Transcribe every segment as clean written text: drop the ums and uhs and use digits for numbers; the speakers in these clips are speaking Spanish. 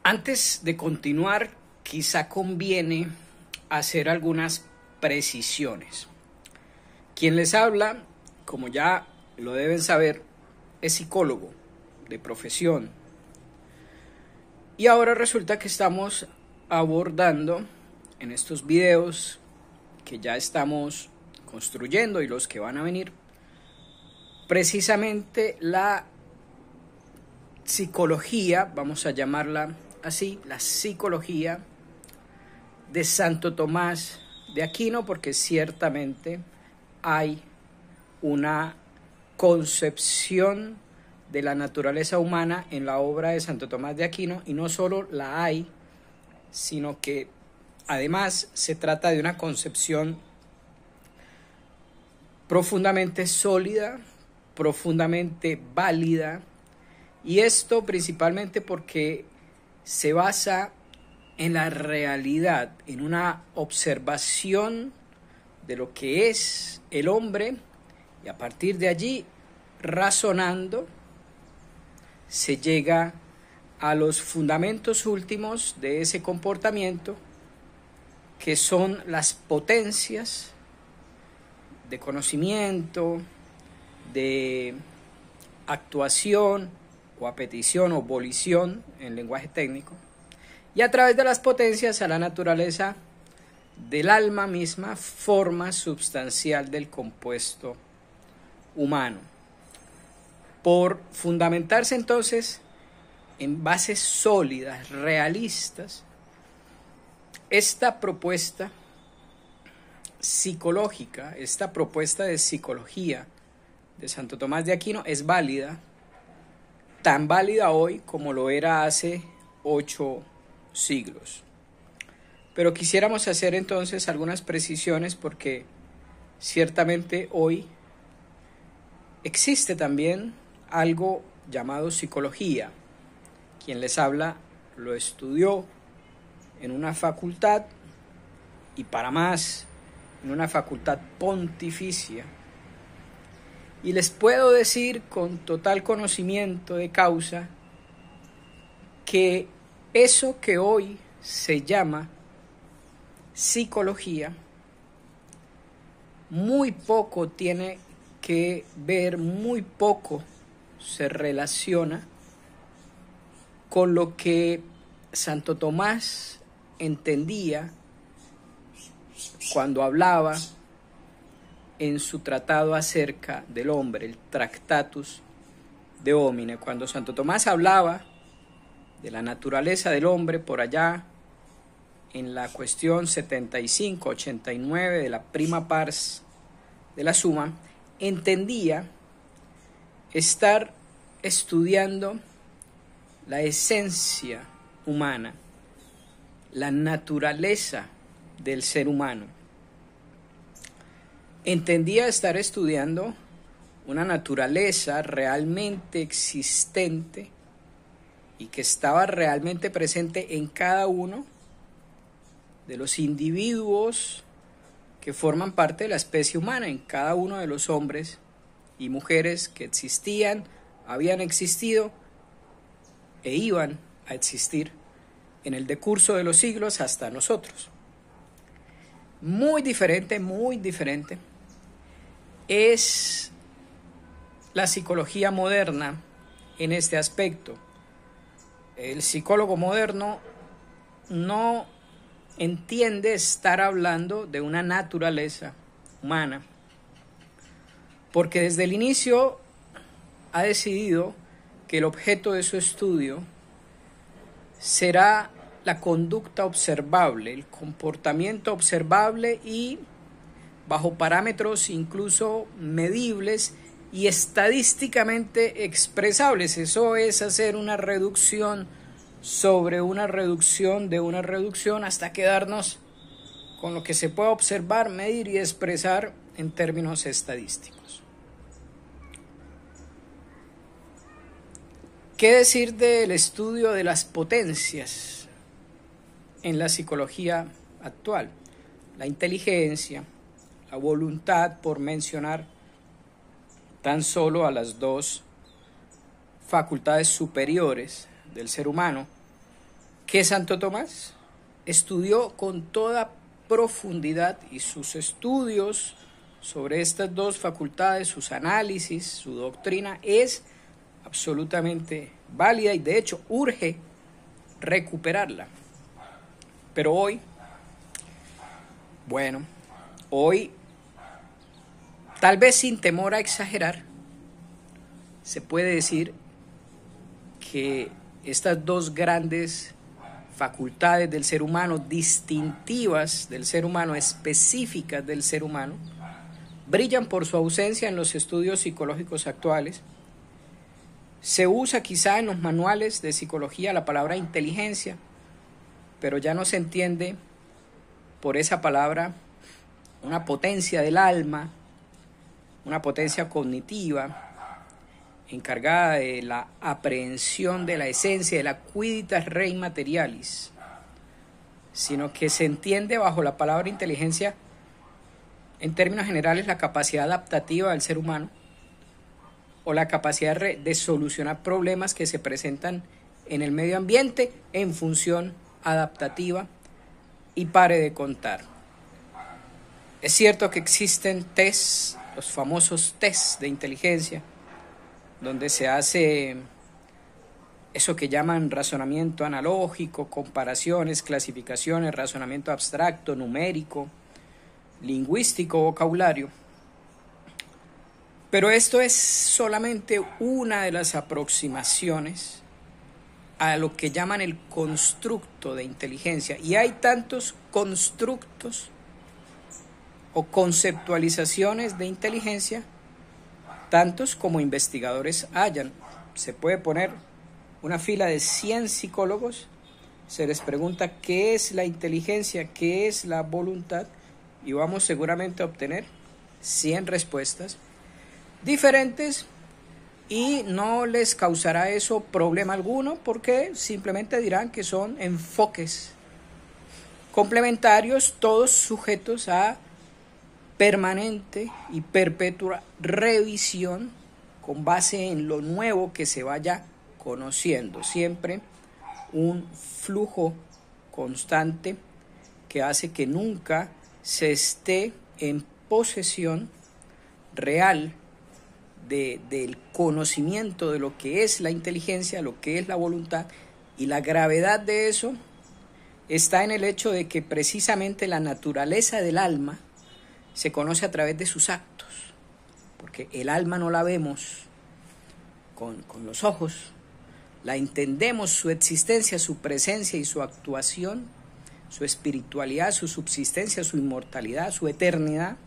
Antes de continuar, quizá conviene hacer algunas precisiones. Quien les habla, como ya lo deben saber, es psicólogo de profesión. Y ahora resulta que estamos abordando en estos videos que ya estamos construyendo y los que van a venir, precisamente la psicología, vamos a llamarla así, la psicología de Santo Tomás de Aquino, porque ciertamente hay una concepción de la naturaleza humana en la obra de Santo Tomás de Aquino, y no solo la hay, sino que además se trata de una concepción profundamente sólida, profundamente válida, y esto principalmente porque se basa en la realidad, en una observación de lo que es el hombre, y a partir de allí, razonando, se llega a los fundamentos últimos de ese comportamiento, que son las potencias de conocimiento, de actuación o apetición o volición en lenguaje técnico, y a través de las potencias a la naturaleza del alma misma, forma substancial del compuesto humano. Por fundamentarse entonces en bases sólidas, realistas, esta propuesta psicológica, esta propuesta de psicología de Santo Tomás de Aquino es válida, tan válida hoy como lo era hace 8 siglos. Pero quisiéramos hacer entonces algunas precisiones, porque ciertamente hoy existe también algo llamado psicología. Quien les habla lo estudió en una facultad, y para más, en una facultad pontificia. Y les puedo decir con total conocimiento de causa que eso que hoy se llama psicología muy poco tiene que ver, muy poco se relaciona con lo que Santo Tomás entendía cuando hablaba en su tratado acerca del hombre, el Tractatus de Homine. Cuando Santo Tomás hablaba de la naturaleza del hombre por allá en la cuestión 75-89 de la prima pars de la Suma, entendía estar estudiando la esencia humana, la naturaleza del ser humano. Entendía estar estudiando una naturaleza realmente existente y que estaba realmente presente en cada uno de los individuos que forman parte de la especie humana, en cada uno de los hombres y mujeres que existían, habían existido e iban a existir en el decurso de los siglos hasta nosotros. Muy diferente es la psicología moderna en este aspecto. El psicólogo moderno no entiende estar hablando de una naturaleza humana, porque desde el inicio ha decidido que el objeto de su estudio será la conducta observable, el comportamiento observable y bajo parámetros incluso medibles y estadísticamente expresables. Eso es hacer una reducción sobre una reducción de una reducción hasta quedarnos con lo que se puede observar, medir y expresar en términos estadísticos. ¿Qué decir del estudio de las potencias en la psicología actual? La inteligencia, la voluntad, por mencionar tan solo a las dos facultades superiores del ser humano, que Santo Tomás estudió con toda profundidad, y sus estudios sobre estas dos facultades, sus análisis, su doctrina es absolutamente válida y de hecho urge recuperarla. Pero hoy, tal vez sin temor a exagerar, se puede decir que estas dos grandes facultades del ser humano, distintivas del ser humano, específicas del ser humano, brillan por su ausencia en los estudios psicológicos actuales. Se usa quizá en los manuales de psicología la palabra inteligencia, pero ya no se entiende por esa palabra una potencia del alma, una potencia cognitiva, encargada de la aprehensión de la esencia, de la quiditas rei materialis, sino que se entiende bajo la palabra inteligencia, en términos generales, la capacidad adaptativa del ser humano o la capacidad de solucionar problemas que se presentan en el medio ambiente en función adaptativa. Y pare de contar. Es cierto que existen tests, los famosos tests de inteligencia, donde se hace eso que llaman razonamiento analógico, comparaciones, clasificaciones, razonamiento abstracto, numérico, lingüístico, vocabulario. Pero esto es solamente una de las aproximaciones a lo que llaman el constructo de inteligencia. Y hay tantos constructos o conceptualizaciones de inteligencia, tantos como investigadores hayan. Se puede poner una fila de 100 psicólogos, se les pregunta qué es la inteligencia, qué es la voluntad, y vamos seguramente a obtener 100 respuestas diferentes, y no les causará eso problema alguno, porque simplemente dirán que son enfoques complementarios, todos sujetos a permanente y perpetua revisión con base en lo nuevo que se vaya conociendo. Siempre un flujo constante que hace que nunca se esté en posesión real del conocimiento de lo que es la inteligencia, lo que es la voluntad, y la gravedad de eso está en el hecho de que precisamente la naturaleza del alma se conoce a través de sus actos, porque el alma no la vemos con los ojos, la entendemos, su existencia, su presencia y su actuación, su espiritualidad, su subsistencia, su inmortalidad, su eternidad,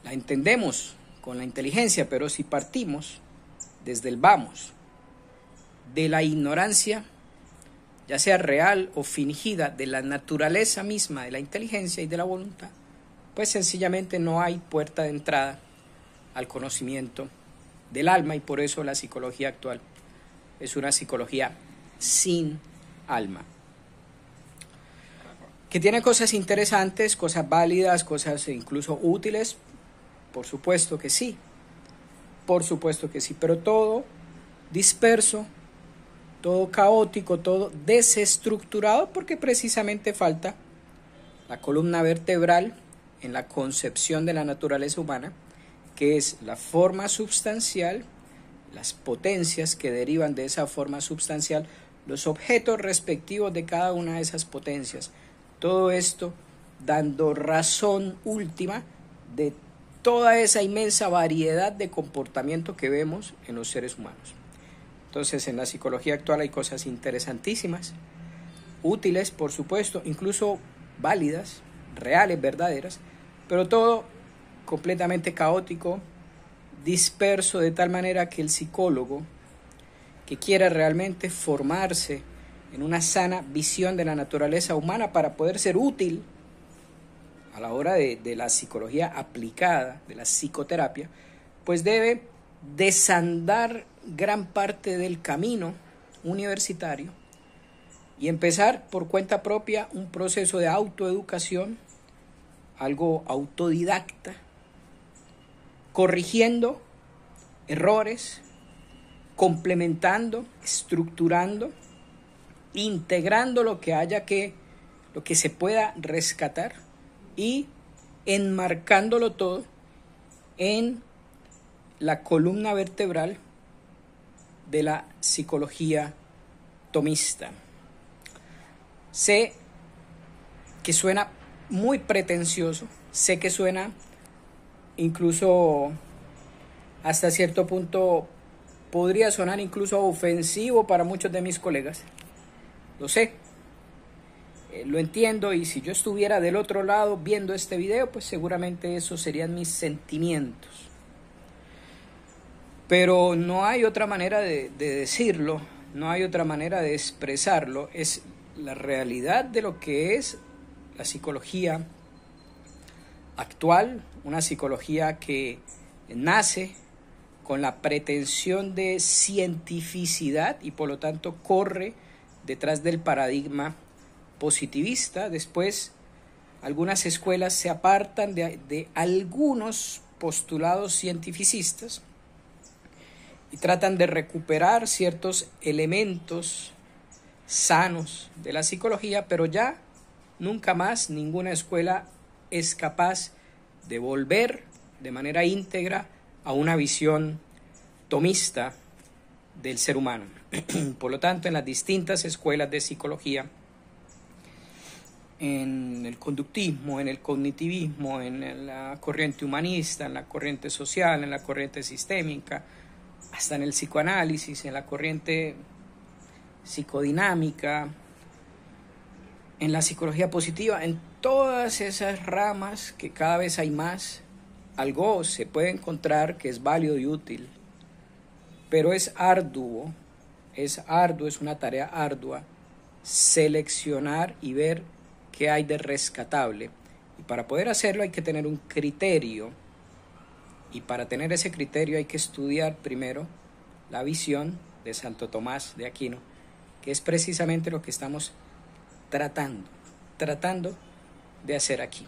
la entendemos con la inteligencia. Pero si partimos desde el vamos, de la ignorancia, ya sea real o fingida, de la naturaleza misma de la inteligencia y de la voluntad, pues sencillamente no hay puerta de entrada al conocimiento del alma, y por eso la psicología actual es una psicología sin alma. Que tiene cosas interesantes, cosas válidas, cosas incluso útiles, por supuesto que sí, pero todo disperso, todo caótico, todo desestructurado, porque precisamente falta la columna vertebral en la concepción de la naturaleza humana, que es la forma substancial, las potencias que derivan de esa forma substancial, los objetos respectivos de cada una de esas potencias. Todo esto dando razón última de toda esa inmensa variedad de comportamiento que vemos en los seres humanos. Entonces, en la psicología actual hay cosas interesantísimas, útiles, por supuesto, incluso válidas, reales, verdaderas, pero todo completamente caótico, disperso, de tal manera que el psicólogo que quiera realmente formarse en una sana visión de la naturaleza humana para poder ser útil a la hora de la psicología aplicada, de la psicoterapia, pues debe desandar gran parte del camino universitario y empezar por cuenta propia un proceso de autoeducación, algo autodidacta, corrigiendo errores, complementando, estructurando integrando lo que se pueda rescatar y enmarcándolo todo en la columna vertebral de la psicología tomista. Sé que suena muy pretencioso, sé que suena incluso hasta cierto punto, podría sonar incluso ofensivo para muchos de mis colegas. Lo sé, lo entiendo, y si yo estuviera del otro lado viendo este video, pues seguramente esos serían mis sentimientos. Pero no hay otra manera de decirlo, no hay otra manera de expresarlo. Es la realidad de lo que es la psicología actual, una psicología que nace con la pretensión de cientificidad y por lo tanto corre detrás del paradigma positivista. Después, algunas escuelas se apartan de algunos postulados cientificistas y tratan de recuperar ciertos elementos sanos de la psicología, pero ya nunca más ninguna escuela es capaz de volver de manera íntegra a una visión tomista del ser humano. Por lo tanto, en las distintas escuelas de psicología, en el conductismo, en el cognitivismo, en la corriente humanista, en la corriente social, en la corriente sistémica, hasta en el psicoanálisis, en la corriente psicodinámica, en la psicología positiva, en todas esas ramas que cada vez hay más, algo se puede encontrar que es válido y útil, pero es arduo, es una tarea ardua seleccionar y ver qué hay de rescatable. Y para poder hacerlo hay que tener un criterio, y para tener ese criterio hay que estudiar primero la visión de Santo Tomás de Aquino, que es precisamente lo que estamos tratando de hacer aquí.